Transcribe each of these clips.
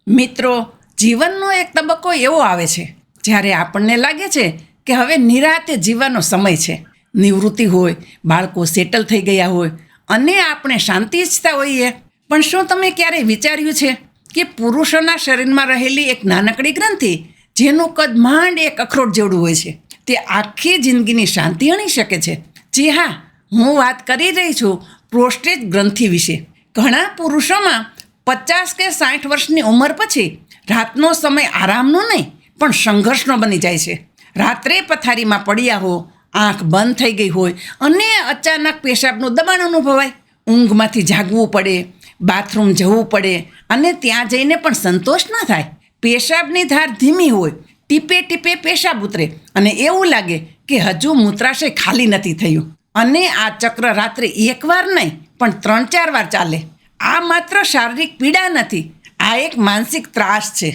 મિત્રો, જીવનનો એક તબક્કો એવો આવે છે જ્યારે આપણને લાગે છે કે હવે નિરાંતે જીવવાનો સમય છે. નિવૃત્તિ હોય, બાળકો સેટલ થઈ ગયા હોય અને આપણે શાંતિ ઈચ્છતા હોઈએ. પણ શું તમે ક્યારેય વિચાર્યું છે કે પુરુષોના શરીરમાં રહેલી એક નાનકડી ગ્રંથિ, જેનું કદ માંડ એક અખરોટ જેવડું હોય છે, તે આખી જિંદગીની શાંતિ અણી શકે છે? જી હા, હું વાત કરી રહી છું પ્રોસ્ટેટ ગ્રંથિ વિશે. ઘણા પુરુષોમાં 50 કે 60 વર્ષની ઉંમર પછી રાતનો સમય આરામનો નહીં પણ સંઘર્ષનો બની જાય છે. રાત્રે પથારીમાં પડ્યા હો, આંખ બંધ થઈ ગઈ હોય અને અચાનક પેશાબનું દબાણ અનુભવાય. ઊંઘમાંથી જાગવું પડે, બાથરૂમ જવું પડે અને ત્યાં જઈને પણ સંતોષ ન થાય. પેશાબની ધાર ધીમી હોય, ટીપે ટીપે પેશાબ ઉતરે અને એવું લાગે કે હજુ મૂત્રાશય ખાલી નથી થયું. અને આ ચક્ર રાત્રે એકવાર નહીં પણ 3-4 વાર ચાલે. આ માત્ર શારીરિક પીડા નથી, આ એક માનસિક ત્રાસ છે.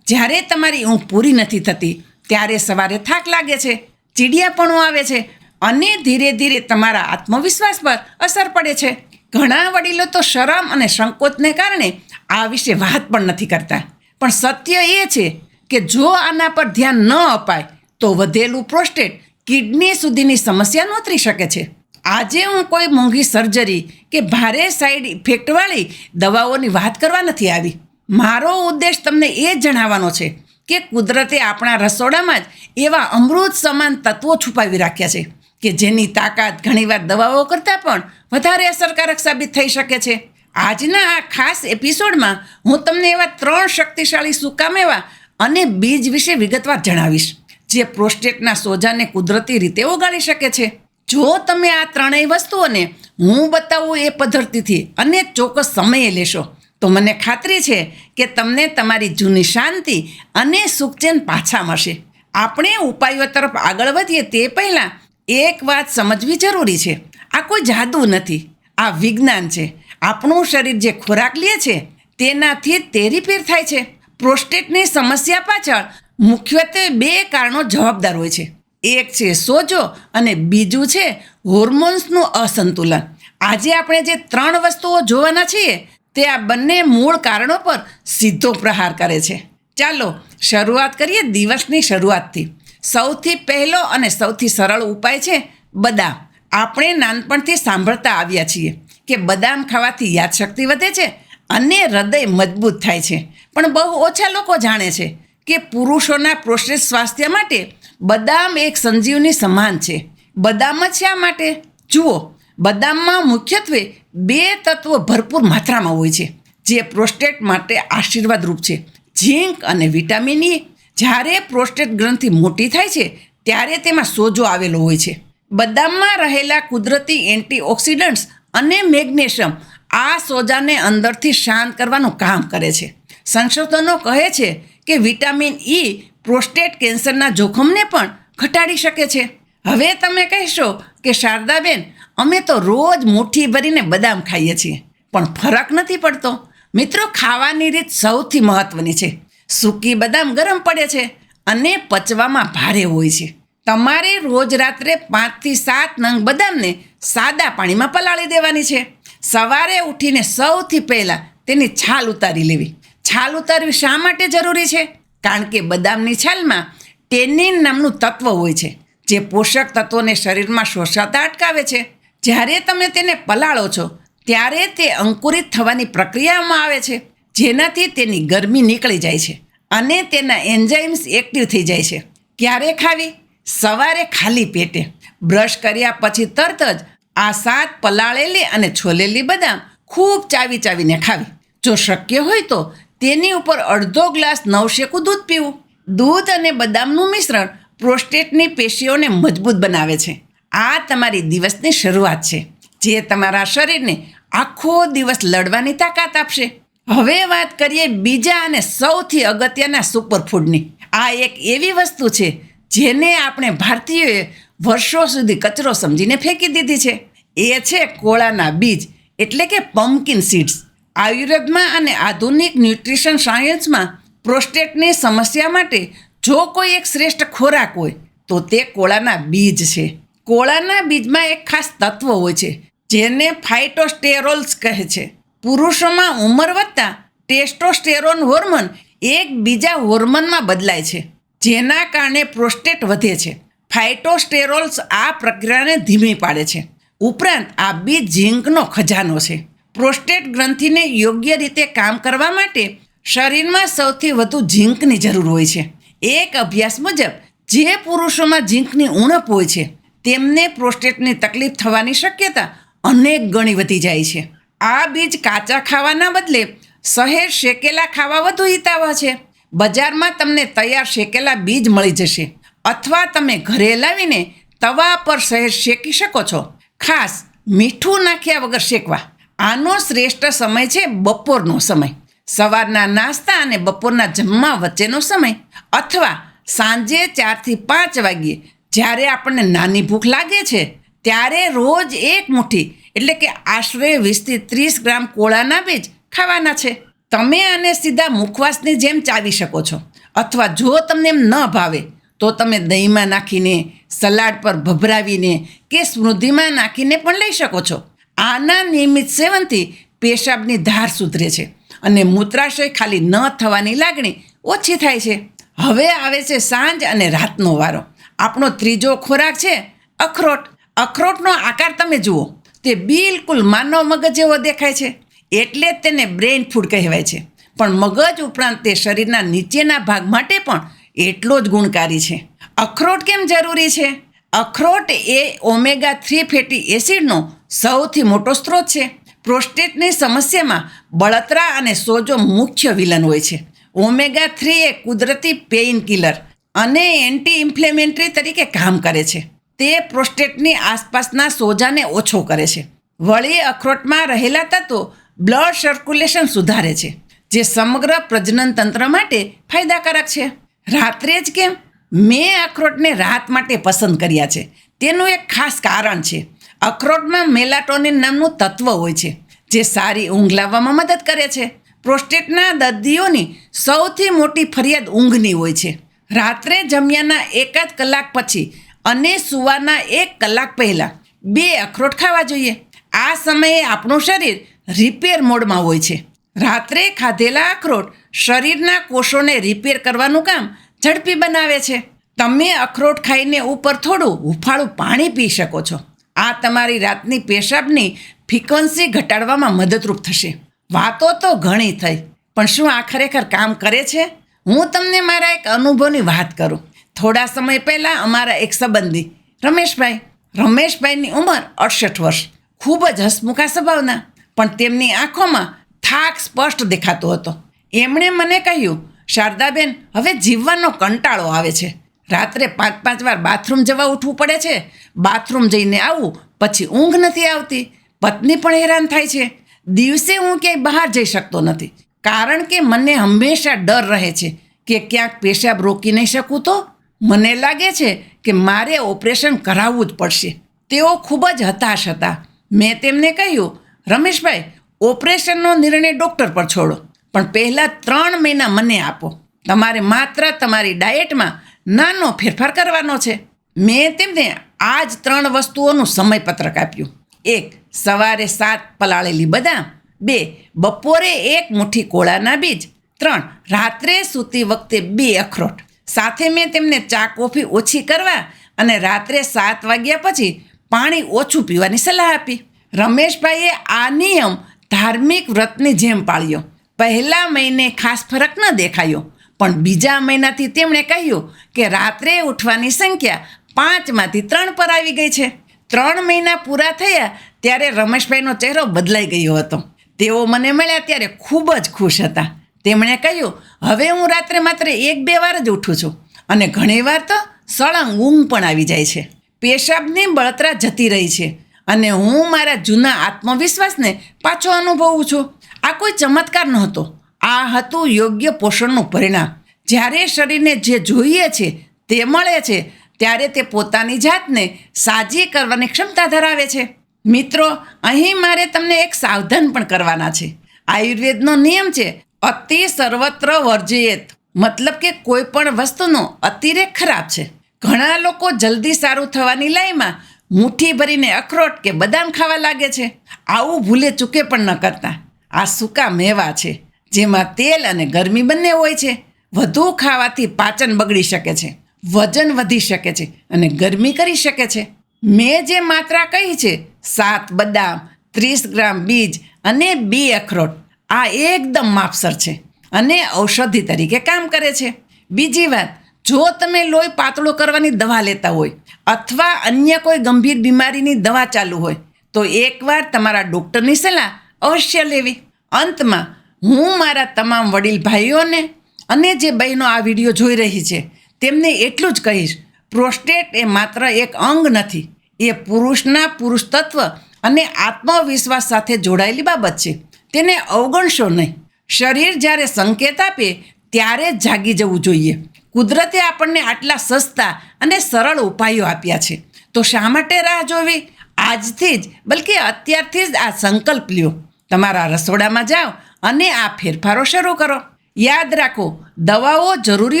જ્યારે તમારી ઊંઘ પૂરી નથી થતી ત્યારે સવારે થાક લાગે છે, ચીડિયાપણું આવે છે અને ધીરે ધીરે તમારા આત્મવિશ્વાસ પર અસર પડે છે. ઘણા વડીલો તો શરમ અને સંકોચને કારણે આ વિશે વાત પણ નથી કરતા. પણ સત્ય એ છે કે જો આના પર ધ્યાન ન અપાય તો વધેલું પ્રોસ્ટેટ કિડની સુધીની સમસ્યા નોતરી શકે છે. આજે હું કોઈ મોંઘી સર્જરી કે ભારે સાઈડ ઇફેક્ટવાળી દવાઓની વાત કરવા નથી આવી. મારો ઉદ્દેશ તમને એ જણાવવાનો છે કે કુદરતે આપણા રસોડામાં જ એવા અમૃત સમાન તત્વો છુપાવી રાખ્યા છે કે જેની તાકાત ઘણીવાર દવાઓ કરતાં પણ વધારે અસરકારક સાબિત થઈ શકે છે. આજના આ ખાસ એપિસોડમાં હું તમને એવા 3 શક્તિશાળી સૂકા મેવા અને બીજ વિશે વિગતવાર જણાવીશ, જે પ્રોસ્ટેટના સોજાને કુદરતી રીતે ઓગાળી શકે છે. જો તમે આ ત્રણેય વસ્તુઓને હું બતાવું એ પદ્ધતિથી અને ચોક્કસ સમયે લેશો તો મને ખાતરી છે કે તમને તમારી જૂની શાંતિ અને સુખચેન પાછા મળશે. આપણે ઉપાયો તરફ આગળ વધીએ તે પહેલાં એક વાત સમજવી જરૂરી છે. આ કોઈ જાદુ નથી, આ વિજ્ઞાન છે. આપણું શરીર જે ખોરાક લે છે તેનાથી જ તે રિપેર થાય છે. પ્રોસ્ટેટની સમસ્યા પાછળ મુખ્યત્વે 2 કારણો જવાબદાર હોય છે. એક છે સોજો અને બીજું છે હોર્મોન્સનું અસંતુલન. આજે આપણે જે 3 વસ્તુઓ જોવાના છીએ તે આ બંને મૂળ કારણો પર સીધો પ્રહાર કરે છે. ચાલો શરૂઆત કરીએ દિવસની શરૂઆતથી. સૌથી પહેલો અને સૌથી સરળ ઉપાય છે બદામ. આપણે નાનપણથી સાંભળતા આવ્યા છીએ કે બદામ ખાવાથી યાદશક્તિ વધે છે અને હૃદય મજબૂત થાય છે. પણ બહુ ઓછા લોકો જાણે છે કે પુરુષોના પ્રોસ્ટેટ સ્વાસ્થ્ય માટે બદામ એક સંજીવની સમાન છે. બદામ જ શા માટે? જુઓ, બદામમાં મુખ્યત્વે 2 તત્વો ભરપૂર માત્રામાં હોય છે જે પ્રોસ્ટેટ માટે આશીર્વાદરૂપ છે: ઝીંક અને વિટામિન E. જ્યારે પ્રોસ્ટેટ ગ્રંથિ મોટી થાય છે ત્યારે તેમાં સોજો આવેલો હોય છે. બદામમાં રહેલા કુદરતી એન્ટીઓક્સિડન્ટ્સ અને મેગ્નેશિયમ આ સોજાને અંદરથી શાંત કરવાનું કામ કરે છે. સંશોધનો કહે છે કે વિટામિન E પ્રોસ્ટેટ કેન્સરના જોખમને પણ ઘટાડી શકે છે. હવે તમે કહેશો કે શારદાબેન, અમે તો રોજ મુઠ્ઠી ભરીને બદામ ખાઈએ છીએ પણ ફરક નથી પડતો. મિત્રો, ખાવાની રીત સૌથી મહત્વની છે. સૂકી બદામ ગરમ પડે છે અને પચવામાં ભારે હોય છે. તમારે રોજ રાત્રે 5 થી 7 નંગ બદામને સાદા પાણીમાં પલાળી દેવાની છે. સવારે ઉઠીને સૌથી પહેલાં તેની છાલ ઉતારી લેવી. છાલ ઉતારવી શા માટે જરૂરી છે? કારણ કે બદામની છાલમાં ટેનિન નામનું તત્વ હોય છે જે પોષક તત્વોને શરીરમાં શોષાતા અટકાવે છે. જ્યારે તમે તેને પલાળો છો ત્યારે તે અંકુરિત થવાની પ્રક્રિયામાં આવે છે, જેનાથી તેની ગરમી નીકળી જાય છે અને તેના એન્ઝાઇમ્સ એક્ટિવ થઈ જાય છે. ક્યારે ખાવી? સવારે ખાલી પેટે બ્રશ કર્યા પછી તરત જ આ 7 પલાળેલી અને છોલેલી બદામ ખૂબ ચાવીને ખાવી. જો શક્ય હોય તો તેની ઉપર અડધો ગ્લાસ નવશેકું દૂધ પીવું. દૂધ અને બદામનું મિશ્રણ પ્રોસ્ટેટની પેશીઓને મજબૂત બનાવે છે. આ તમારી દિવસની શરૂઆત છે જે તમારા શરીરને આખો દિવસ લડવાની તાકાત આપશે. હવે વાત કરીએ બીજા અને સૌથી અગત્યના સુપરફૂડની. આ એક એવી વસ્તુ છે જેને આપણે ભારતીયોએ વર્ષો સુધી કચરો સમજીને ફેંકી દીધી છે. એ છે કોળાના બીજ, એટલે કે પમ્પકિન સીડ્સ. આયુર્વેદમાં અને આધુનિક ન્યુટ્રિશન સાયન્સમાં પ્રોસ્ટેટની સમસ્યા માટે જો કોઈ એક શ્રેષ્ઠ ખોરાક હોય તો તે કોળાના બીજ છે. કોળાના બીજમાં એક ખાસ તત્વ હોય છે જેને ફાઇટોસ્ટેરોલ્સ કહે છે. પુરુષોમાં ઉંમર વધતા ટેસ્ટોસ્ટેરોન હોર્મોન એક બીજા હોર્મોનમાં બદલાય છે, જેના કારણે પ્રોસ્ટેટ વધે છે. ફાઇટોસ્ટેરોલ્સ આ પ્રક્રિયાને ધીમી પાડે છે. ઉપરાંત આ બીજ ઝીંકનો ખજાનો છે. પ્રોસ્ટેટ ગ્રંથિને યોગ્ય રીતે કામ કરવા માટે શરીરમાં સૌથી વધુ ઝીંકની જરૂર હોય છે. એક અભ્યાસ મુજબ જે પુરુષોમાં ઝીંકની ઉણપ હોય છે તેમને પ્રોસ્ટેટની તકલીફ થવાની શક્યતા અનેક ગણી વધી જાય છે. આ બીજ કાચા ખાવાના બદલે સહેજ શેકેલા ખાવા વધુ હિતાવહ છે. બજારમાં તમને તૈયાર શેકેલા બીજ મળી જશે, અથવા તમે ઘરે લાવીને તવા પર સહેજ શેકી શકો છો. ખાસ મીઠું નાખ્યા વગર શેકવા. આનો શ્રેષ્ઠ સમય છે બપોરનો સમય, સવારના નાસ્તા અને બપોરના જમવા વચ્ચેનો સમય, અથવા સાંજે 4 થી 5 વાગ્યે જ્યારે આપણને નાની ભૂખ લાગે છે ત્યારે રોજ એક મુઠ્ઠી એટલે કે આશરે 20 થી 30 ગ્રામ કોળાના બીજ ખાવાના છે. તમે આને સીધા મુખવાસની જેમ ચાવી શકો છો, અથવા જો તમને એમ ન ભાવે તો તમે દહીંમાં નાખીને, સલાડ પર ભભરાવીને કે સ્મૂધીમાં નાખીને પણ લઈ શકો છો. આના નિયમિત સેવનથી પેશાબની ધાર સુધરે છે અને મૂત્રાશય ખાલી ન થવાની લાગણી ઓછી થાય છે. હવે આવે છે સાંજ અને રાતનો વારો. આપણો ત્રીજો ખોરાક છે અખરોટ. અખરોટનો આકાર તમે જુઓ, તે બિલકુલ માનવ મગજ જેવો દેખાય છે, એટલે જ તેને બ્રેઇન ફૂડ કહેવાય છે. પણ મગજ ઉપરાંત તે શરીરના નીચેના ભાગ માટે પણ એટલો જ ગુણકારી છે. અખરોટ કેમ જરૂરી છે? અખરોટ એ ઓમેગા-3 ફેટી એસિડનો સૌથી મોટો સ્ત્રોત છે. પ્રોસ્ટેટની સમસ્યામાં બળતરા અને સોજો મુખ્ય વિલન હોય છે. ઓમેગા-3 એ કુદરતી પેઇન કિલર અને એન્ટી ઇન્ફ્લેમેટરી તરીકે કામ કરે છે. તે પ્રોસ્ટેટની આસપાસના સોજાને ઓછો કરે છે. વળી અખરોટમાં રહેલા તત્વો બ્લડ સર્ક્યુલેશન સુધારે છે, જે સમગ્ર પ્રજનન તંત્ર માટે ફાયદાકારક છે. રાત્રે જ કેમ? મેં અખરોટને રાત માટે પસંદ કર્યા છે. તેનું એક ખાસ કારણ છે. અખરોટમાં મેલાટોનિન નામનું તત્વ હોય છે, જે સારી ઊંઘ લાવવામાં મદદ કરે છે. પ્રોસ્ટેટના દર્દીઓની સૌથી મોટી ફરિયાદ ઊંઘની હોય છે. રાત્રે જમ્યાના 1 કલાક પછી અને સૂવાના 1 કલાક પહેલાં 2 અખરોટ ખાવા જોઈએ. આ સમયે આપણું શરીર રિપેર મોડમાં હોય છે. રાત્રે ખાધેલા અખરોટ શરીરના કોષોને રિપેર કરવાનું કામ ઝડપી બનાવે છે. તમે અખરોટ ખાઈને ઉપર થોડું હૂંફાળું પાણી પી શકો છો. આ તમારી રાતની પેશાબની ફ્રીક્વન્સી ઘટાડવામાં મદદરૂપ થશે. વાતો તો ઘણી થઈ, પણ શું આ ખરેખર કામ કરે છે? હું તમને મારા એક અનુભવની વાત કરું. થોડા સમય પહેલાં અમારા એક સંબંધી રમેશભાઈની ઉંમર 68 વર્ષ, ખૂબ જ હસમુખા સ્વભાવના, પણ તેમની આંખોમાં થાક સ્પષ્ટ દેખાતો હતો. એમણે મને કહ્યું, શારદાબેન, હવે જીવવાનો કંટાળો આવે છે. રાત્રે 5-5 વાર બાથરૂમ જવા ઉઠવું પડે છે. બાથરૂમ જઈને આવું પછી ઊંઘ નથી આવતી. પત્ની પણ હેરાન થાય છે. દિવસે હું ક્યાંય બહાર જઈ શકતો નથી, કારણ કે મને હંમેશા ડર રહે છે કે ક્યાંક પેશાબ રોકી નહીં શકું તો. મને લાગે છે કે મારે ઓપરેશન કરાવવું જ પડશે. તેઓ ખૂબ જ હતાશ હતા. મેં તેમને કહ્યું, રમેશભાઈ, ઓપરેશનનો નિર્ણય ડૉક્ટર પર છોડો, પણ પહેલાં 3 મહિના મને આપો. તમારે માત્ર તમારી ડાયટમાં નાનો ફેરફાર કરવાનો છે. મેં તેમને આ જ 3 વસ્તુઓનું સમયપત્રક આપ્યું. 1. સવારે 7 પલાળેલી બદામ. 2. બપોરે 1 મુઠ્ઠી કોળાના બીજ. 3. રાત્રે સૂતી વખતે 2 અખરોટ. સાથે મેં તેમને ચા કોફી ઓછી કરવા અને રાત્રે 7 વાગ્યા પછી પાણી ઓછું પીવાની સલાહ આપી. રમેશભાઈએ આ નિયમ ધાર્મિક વ્રતની જેમ પાળ્યો. પહેલા મહિને ખાસ ફરક ન દેખાયો, પણ બીજા મહિનાથી તેમણે કહ્યું કે રાત્રે ઉઠવાની સંખ્યા 5માંથી 3 પર આવી ગઈ છે. 3 મહિના પૂરા થયા ત્યારે રમેશભાઈનો ચહેરો બદલાઈ ગયો હતો. તેઓ મને મળ્યા ત્યારે ખૂબ જ ખુશ હતા. તેમણે કહ્યું, હવે હું રાત્રે માત્ર 1-2 વાર જ ઉઠું છું અને ઘણીવાર તો સળંગ ઊંઘ પણ આવી જાય છે. પેશાબની બળતરા જતી રહી છે અને હું મારા જૂના આત્મવિશ્વાસને પાછો અનુભવું છું. આ કોઈ ચમત્કાર નહોતો. આ હતું યોગ્ય પોષણનું પરિણામ. જ્યારે શરીરને જે જોઈએ છે તે મળે છે, ત્યારે તે પોતાની જાતને સાજી કરવાની ક્ષમતા ધરાવે છે. મિત્રો, અહીં મારે તમને એક સાવધાન પણ કરવાના છે. આયુર્વેદનો નિયમ છે, અતિ સર્વત્ર વર્જયેત. મતલબ કે કોઈ પણ વસ્તુનો અતિરેક ખરાબ છે. ઘણા લોકો જલ્દી સારું થવાની લાઈમાં મુઠ્ઠી ભરીને અખરોટ કે બદામ ખાવા લાગે છે. આવું ભૂલે ચૂકે પણ ન કરતા. આ સૂકા મેવા છે. જેમાં તેલ અને ગરમી બંને હોય છે. વધુ ખાવાથી પાચન બગડી શકે છે, વજન વધી શકે છે અને ગરમી કરી શકે છે. મેં જે માત્રા કહી છે, 7 બદામ, 30 ગ્રામ બીજ અને 2 અખરોટ, આ એકદમ માપસર છે અને ઔષધિ તરીકે કામ કરે છે. બીજી વાત, જો તમે લોહી પાતળું કરવાની દવા લેતા હોય અથવા અન્ય કોઈ ગંભીર બીમારીની દવા ચાલુ હોય તો એકવાર તમારા ડૉક્ટરની સલાહ અવશ્ય લેવી. અંતમાં હું મારા તમામ વડીલ ભાઈઓને અને જે બહેનો આ વિડીયો જોઈ રહી છે તેમને એટલું જ કહીશ, પ્રોસ્ટેટ એ માત્ર એક અંગ નથી, એ પુરુષના પુરુષ તત્વ અને આત્મવિશ્વાસ સાથે જોડાયેલી બાબત છે. તેને અવગણશો નહીં. શરીર જ્યારે સંકેત આપે ત્યારે જ જાગી જવું જોઈએ. કુદરતે આપણને આટલા સસ્તા અને સરળ ઉપાયો આપ્યા છે, તો શા માટે રાહ જોવી? આજથી જ, બલકે અત્યારથી જ આ સંકલ્પ લ્યો. તમારા રસોડામાં જાઓ અને આ ફેરફારો શરૂ કરો. યાદ રાખો, દવાઓ જરૂરી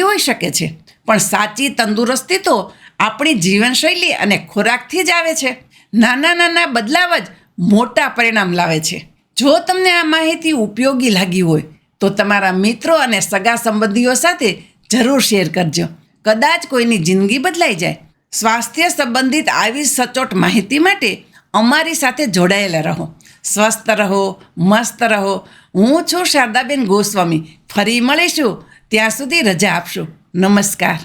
હોઈ શકે છે, પણ સાચી તંદુરસ્તી તો આપણી જીવનશૈલી અને ખોરાકથી જ આવે છે. નાના નાના બદલાવ જ મોટા પરિણામ લાવે છે. જો તમને આ માહિતી ઉપયોગી લાગી હોય તો તમારા મિત્રો અને સગા સંબંધીઓ સાથે જરૂર શેર કરજો. કદાચ કોઈની જિંદગી બદલાઈ જાય. સ્વાસ્થ્ય સંબંધિત આવી સચોટ માહિતી માટે અમારી સાથે જોડાયેલા રહો. સ્વસ્થ રહો, મસ્ત રહો. હું છું શારદાબેન ગોસ્વામી. ફરી મળીશું. ત્યાં સુધી રજા આપશો. નમસ્કાર.